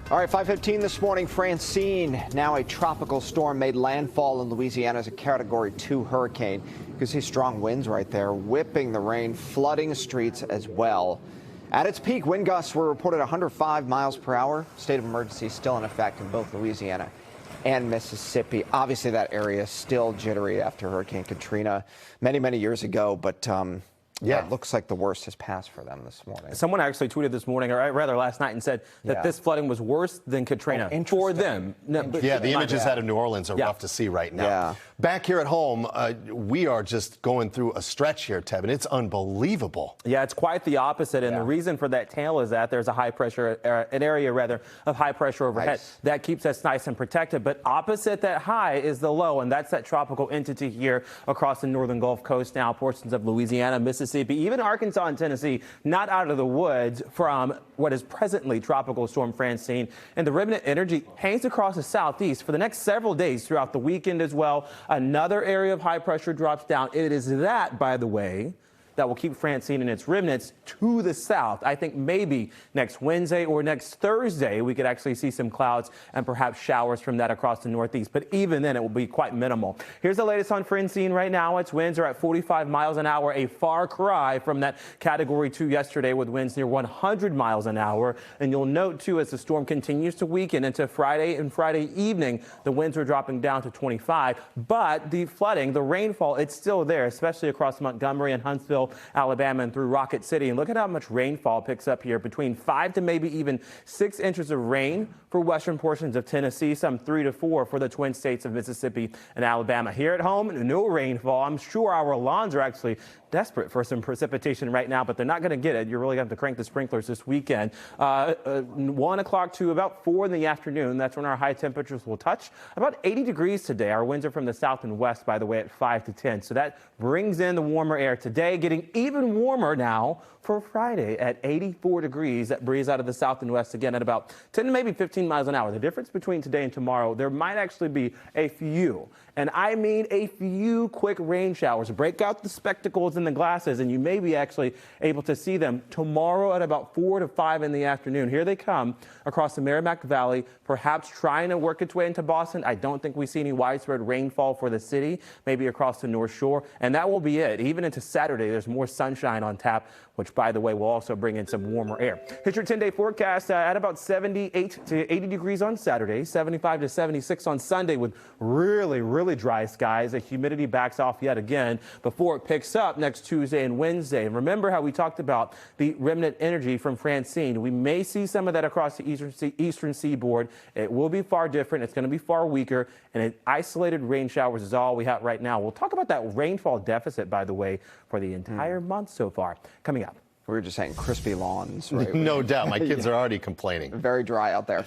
All right, 5:15 this morning, Francine, now a tropical storm, made landfall in Louisiana as a Category 2 hurricane. You can see strong winds right there, whipping the rain, flooding streets as well. At its peak, wind gusts were reported 105 miles per hour. State of emergency still in effect in both Louisiana and Mississippi. Obviously, that area is still jittery after Hurricane Katrina many years ago, but it looks like the worst has passed for them this morning. Someone actually tweeted this morning, or rather last night, and said that this flooding was worse than Katrina for them. Yeah, the images out of New Orleans are rough to see right now. Yeah. Back here at home, we are just going through a stretch here, Tevin. It's unbelievable. Yeah, it's quite the opposite, and the reason for that tail is that there's a high pressure, an area rather of high pressure overhead that keeps us nice and protected. But opposite that high is the low, and that's that tropical entity here across the northern Gulf Coast now, portions of Louisiana, Mississippi, even Arkansas and Tennessee, not out of the woods from what is presently Tropical Storm Francine. And the remnant energy hangs across the southeast for the next several days throughout the weekend as well. Another area of high pressure drops down. It is that, by the way, that will keep Francine and its remnants to the south. I think maybe next Wednesday or next Thursday, we could actually see some clouds and perhaps showers from that across the northeast. But even then, it will be quite minimal. Here's the latest on Francine right now. Its winds are at 45 miles an hour, a far cry from that Category 2 yesterday with winds near 100 miles an hour. And you'll note, too, as the storm continues to weaken into Friday and Friday evening, the winds are dropping down to 25. But the flooding, the rainfall, it's still there, especially across Montgomery and Huntsville, Alabama, and through Rocket City. And look at how much rainfall picks up here, between 5 to maybe even 6 inches of rain for western portions of Tennessee, some 3 to 4 for the twin states of Mississippi and Alabama. Here at home, no rainfall. I'm sure our lawns are actually desperate for some precipitation right now, but they're not going to get it. You're really going to have to crank the sprinklers this weekend. 1 o'clock to about 4 in the afternoon. That's when our high temperatures will touch about 80 degrees today. Our winds are from the south and west, by the way, at 5 to 10. So that brings in the warmer air today, getting even warmer now for Friday at 84 degrees. That breeze out of the south and west again at about 10 to maybe 15 miles an hour. The difference between today and tomorrow, there might actually be a few, and I mean a few, quick rain showers. Break out the spectacles and the glasses, and you may be actually able to see them tomorrow at about 4 to 5 in the afternoon. Here they come across the Merrimack Valley, perhaps trying to work its way into Boston. I don't think we see any widespread rainfall for the city, maybe across the North Shore, and that will be it. Even into Saturday, there's more sunshine on tap, which, by the way, will also bring in some warmer air. Here's your 10-day forecast at about 78 to 80 degrees on Saturday, 75 to 76 on Sunday with really dry skies. The humidity backs off yet again before it picks up next Tuesday and Wednesday. And remember how we talked about the remnant energy from Francine. We may see some of that across the eastern seaboard. It will be far different. It's going to be far weaker, and isolated rain showers is all we have right now. We'll talk about that rainfall deficit, by the way, for the entire month so far. Coming up. We were just saying crispy lawns, right? No doubt. My kids are already complaining. Very dry out there.